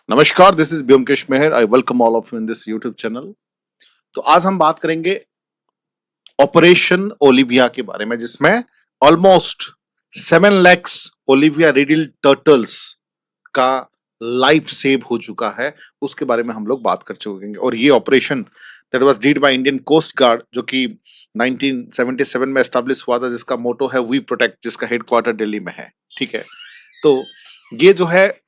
नमस्कार, this is Byomkesh Meher. I welcome all of you in this YouTube channel. तो आज हम बात करेंगे ऑपरेशन ओलिविया के बारे में, जिसमें almost 7 lakhs Olivia riddle turtles का लाइफ सेव हो चुका है। उसके बारे में हम लोग बात कर चुकेंगे। और ये operation that was did by Indian Coast Guard, जो कि 1977 में एस्टेब्लिश हुआ था, जिसका मोटो है वी प्रोटेक्ट, जिसका हेडक्वार्टर दिल्ली में है। ठीक है, तो ये जो है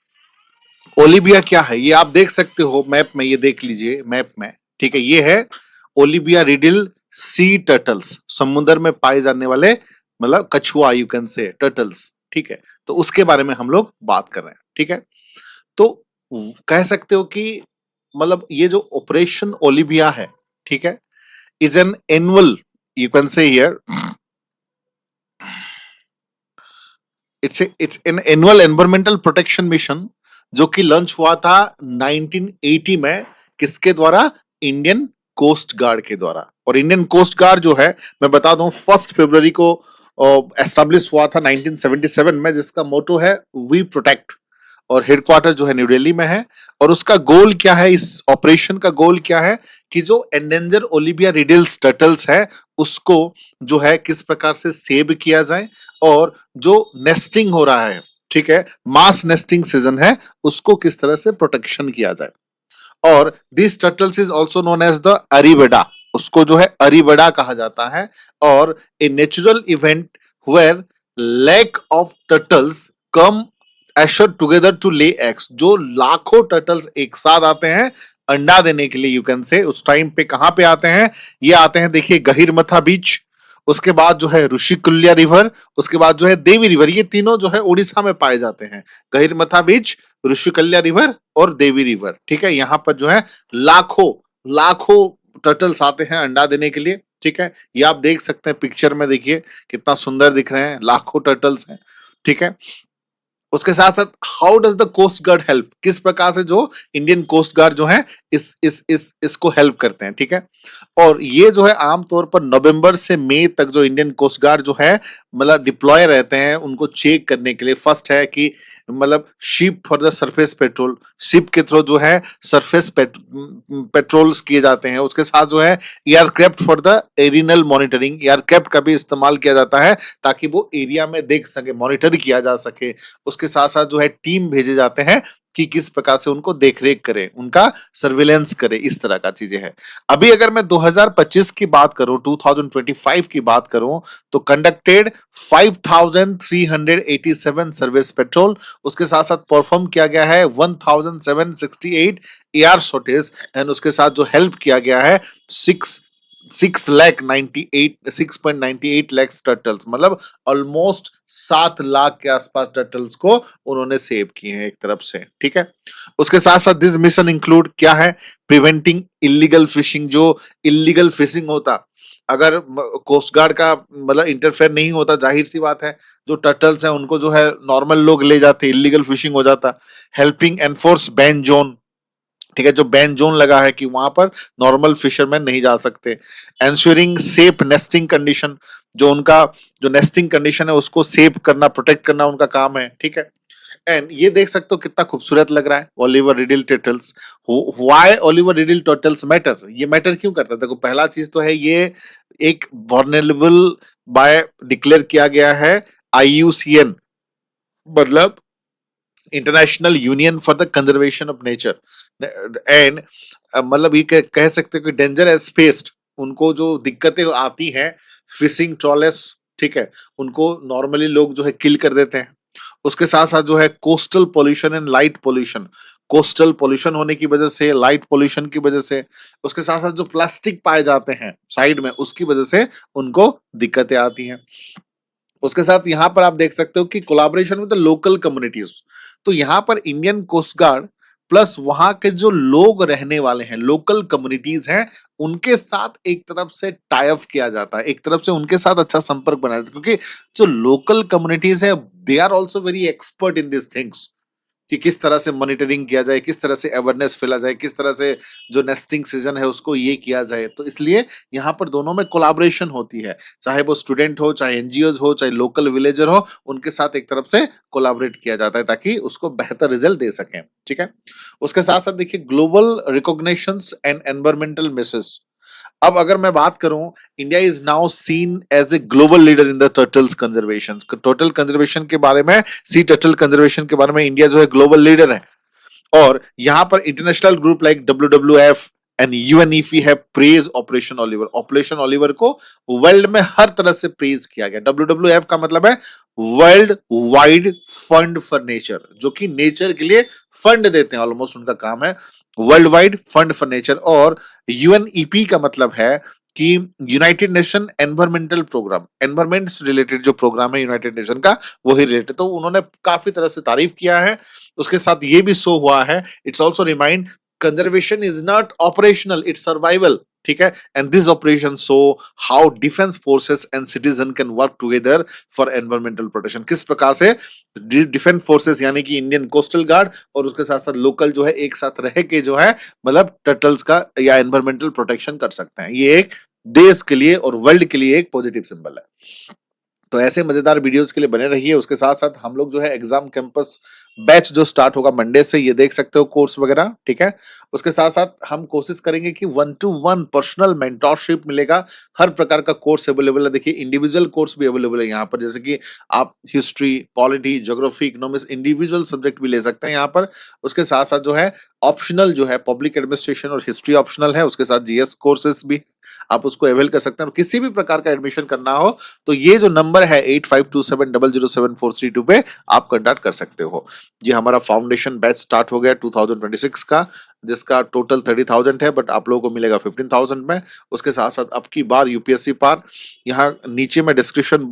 ओलिविया क्या है, ये आप देख सकते हो मैप में। ये देख लीजिए मैप में। ठीक है, ये है ओलिविया रिडिल सी टर्टल्स, समुद्र में पाए जाने वाले मतलब कछुआ, यू कैन से टर्टल्स। ठीक है, तो उसके बारे में हम लोग बात कर रहे हैं। ठीक है, तो कह सकते हो कि मतलब ये जो ऑपरेशन ओलिविया है, ठीक है, is an annual, you can say here, it's an annual environmental protection mission, जो कि लॉन्च हुआ था 1980 में। किसके द्वारा? इंडियन कोस्ट गार्ड के द्वारा। और इंडियन कोस्ट गार्ड जो है, मैं बता दूं, 1 फरवरी को एस्टेब्लिश हुआ था 1977 में, जिसका मोटो है वी प्रोटेक्ट। और हेडक्वार्टर जो है न्यू दिल्ली में है। और उसका गोल क्या है, इस ऑपरेशन का गोल क्या है कि जो एंडेंजर ओलिविया रिडिल्स टर्टल्स है, उसको जो है किस प्रकार से सेव किया जाए, और जो नेस्टिंग हो रहा है, ठीक है, मास नेस्टिंग सीजन है, उसको किस तरह से प्रोटेक्शन किया जाए। और this turtles is also known as the arribada, उसको जो है अरीबेडा कहा जाता है। और a natural event where lack of turtles come ashore together to lay eggs, जो लाखों टर्टल्स एक साथ आते हैं अंडा देने के लिए, यू कैन से। उस टाइम पे कहां पे आते हैं? ये आते हैं, देखिए, गहिरमथा बीच, उसके बाद जो है ऋषिकुल्या रिवर, उसके बाद जो है देवी रिवर। ये तीनों जो है उड़ीसा में पाए जाते हैं, गहिरमथा बीच, ऋषिकुल्या रिवर और देवी रिवर। ठीक है, यहाँ पर जो है लाखों लाखों टर्टल्स आते हैं अंडा देने के लिए। ठीक है, ये आप देख सकते हैं पिक्चर में, देखिए कितना सुंदर दिख रहे हैं, लाखों टर्टल्स हैं। ठीक है, उसके साथ साथ how does the Coast Guard help, किस प्रकार से जो इंडियन कोस्ट गार्ड जो है इसको हेल्प करते हैं। ठीक है, और ये जो है आमतौर पर नवंबर से मई तक जो इंडियन कोस्ट गार्ड जो है मतलब डिप्लॉय रहते हैं, उनको चेक करने के लिए। फर्स्ट है कि मतलब ship for the surface petrol, ship के थ्रू जो है सरफेस पेट्रोल्स किए जाते हैं। उसके साथ जो है एयरक्राफ्ट फॉर द एरिनल मॉनिटरिंग, एयरक्राफ्ट का भी इस्तेमाल किया जाता है ताकि वो एरिया में देख सके, मॉनिटर किया जा सके। उसके साथ साथ जो है टीम भेजे जाते हैं कि किस प्रकार से उनको देखरेख करे, उनका सर्विलेंस करे, इस तरह का चीजें हैं। अभी अगर मैं 2025 की बात करूं, 2025 की बात करूं, तो कंडक्टेड 5387 सर्विस पेट्रोल। उसके साथ साथ परफॉर्म किया गया है 1768 एयर शॉटेज। एंड उसके साथ जो हेल्प किया गया है 6.98 लैक्स टर्टल्स, मतलब ऑलमोस्ट 7 लाख के आसपास टर्टल्स को उन्होंने सेव किए हैं एक तरफ से। ठीक है, उसके साथ साथ दिस मिशन इंक्लूड क्या है? प्रिवेंटिंग इलीगल फिशिंग, जो इलीगल फिशिंग होता, अगर कोस्ट गार्ड का मतलब इंटरफेयर नहीं होता, जाहिर सी बात है जो टर्टल्स हैं उनको जो है नॉर्मल लोग ले जाते, इलीगल फिशिंग हो जाता। हेल्पिंग एनफोर्स बैन जोन, ठीक है, जो बैन जोन लगा है कि वहां पर नॉर्मल फिशरमैन नहीं जा सकते। एंश्योरिंग सेफ नेस्टिंग कंडीशन, जो उनका जो नेस्टिंग कंडीशन है उसको सेफ करना, प्रोटेक्ट करना उनका काम है। ठीक है, एंड ये देख सकते हो कितना खूबसूरत लग रहा है Oliver riddle turtles. Why Oliver riddle turtles matter, ये मैटर क्यों करता है? देखो, पहला चीज तो है ये एक वल्नरेबल बाय डिक्लेयर किया गया है IUCN, मतलब international union for the conservation of nature. And मतलब ये कह सकते हो कि डेंजर एज फेस्ड, उनको जो दिक्कतें आती हैं फिशिंग ट्रॉलेस, ठीक है, उनको नॉर्मली लोग जो है किल कर देते हैं। उसके साथ साथ जो है coastal pollution and light pollution, coastal pollution होने की वजह से, लाइट पोल्यूशन की वजह से, उसके साथ साथ जो प्लास्टिक पाए जाते हैं साइड में, उसकी वजह से उनको दिक्कतें आती हैं। उसके साथ यहां पर आप देख सकते हो कि collaboration with the local communities, तो यहां पर इंडियन कोस्ट गार्ड प्लस वहां के जो लोग रहने वाले हैं, लोकल कम्युनिटीज हैं, उनके साथ एक तरफ से टाई अप किया जाता है, एक तरफ से उनके साथ अच्छा संपर्क बनाया जाता है, क्योंकि जो लोकल कम्युनिटीज है they are also very expert in this things. कि किस तरह से मॉनिटरिंग किया जाए, किस तरह से अवेयरनेस फैला जाए, किस तरह से जो नेस्टिंग सीजन है उसको ये किया जाए। तो इसलिए यहाँ पर दोनों में कोलैबोरेशन होती है, चाहे वो स्टूडेंट हो, चाहे एनजीओज हो, चाहे लोकल विलेजर हो, उनके साथ एक तरफ से कोलैबोरेट किया जाता है ताकि उसको बेहतर रिजल्ट दे सकें। ठीक है, उसके साथ साथ देखिए global recognitions and environmental misses. अब अगर मैं बात करूं, India is now seen as a global leader in the turtles conservation. Turtle conservation के बारे में, सी टर्टल कंजर्वेशन के बारे में इंडिया जो है ग्लोबल लीडर है। और यहां पर international group like WWF and UNEP है praise operation Oliver. Operation Oliver को वर्ल्ड में हर तरह से प्रेज किया गया। WWF का मतलब है World Wide Fund for nature, जो कि नेचर के लिए फंड देते हैं, ऑलमोस्ट उनका काम है World Wide Fund for Nature. और UNEP का मतलब है कि United Nation Environmental Programme, environment से रिलेटेड जो प्रोग्राम है यूनाइटेड नेशन का, वही रिलेटेड। तो उन्होंने काफी तरह से तारीफ किया है। उसके साथ ये भी शो हुआ है, it's also remind conservation is not operational, it's survival. ठीक है, and this operation show how defence forces and citizen can work together for environmental protection. किस प्रकार से डिफेंस फोर्सेस यानी कि इंडियन कोस्टल गार्ड और उसके साथ साथ लोकल जो है एक साथ रह के जो है मतलब टर्टल्स का या एनवायरमेंटल प्रोटेक्शन कर सकते हैं। ये एक देश के लिए और वर्ल्ड के लिए एक पॉजिटिव सिंबल है। तो ऐसे मजेदार वीडियोस के लिए बने रहिए। उसके साथ साथ हम लोग जो है एग्जाम कैंपस बैच जो स्टार्ट होगा मंडे से, ये देख सकते हो कोर्स वगैरह। ठीक है, उसके साथ साथ हम कोशिश करेंगे कि 1-to-1 पर्सनल मेंटोरशिप मिलेगा। हर प्रकार का कोर्स अवेलेबल है। देखिए इंडिविजुअल कोर्स भी अवेलेबल है यहाँ पर, जैसे कि आप history, polity, geography, economics individual subject भी ले सकते हैं यहाँ पर। उसके साथ साथ जो है ऑप्शनल जो है पब्लिक एडमिनिस्ट्रेशन और हिस्ट्री ऑप्शनल है। उसके साथ जीएस कोर्सेज भी आप उसको अवेल कर सकते हैं। और किसी भी प्रकार का एडमिशन करना हो तो ये जो नंबर है 8527007432 पे आप कांटेक्ट कर सकते हो। ये हमारा फाउंडेशन बैच स्टार्ट हो गया 2026 का, जिसका टोटल 30,000 है, बट आप लोगों को मिलेगा 15,000 में। उसके साथ साथ अब की बार यूपीएससी पार, यहाँ नीचे में डिस्क्रिप्शन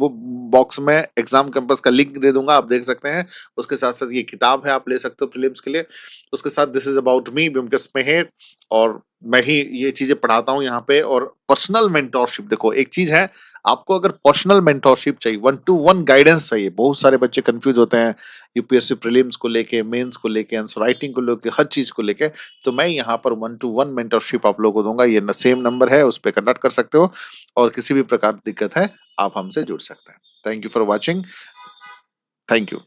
बॉक्स में एग्जाम कैंपस का लिंक दे दूंगा, आप देख सकते हैं। उसके साथ साथ ये किताब है, आप ले सकते हो प्रीलिम्स के लिए। उसके साथ this is about me Byomkesh Meher, और मैं ही ये चीजें पढ़ाता हूँ यहाँ पे। और पर्सनल मेंटोरशिप, देखो एक चीज है, आपको अगर पर्सनल मेंटोरशिप चाहिए, 1-to-1 गाइडेंस चाहिए। बहुत सारे बच्चे कंफ्यूज होते हैं यूपीएससी प्रीलिम्स को लेके, मेंस को लेके, आंसर राइटिंग को लेके, हर चीज को लेके। तो मैं यहाँ पर 1-to-1 मेंटोरशिप आप लोगों को दूंगा। ये सेम नंबर है, उस पर कंटेक्ट कर सकते हो, और किसी भी प्रकार की दिक्कत है आप हमसे जुड़ सकते हैं। Thank you for watching. Thank you.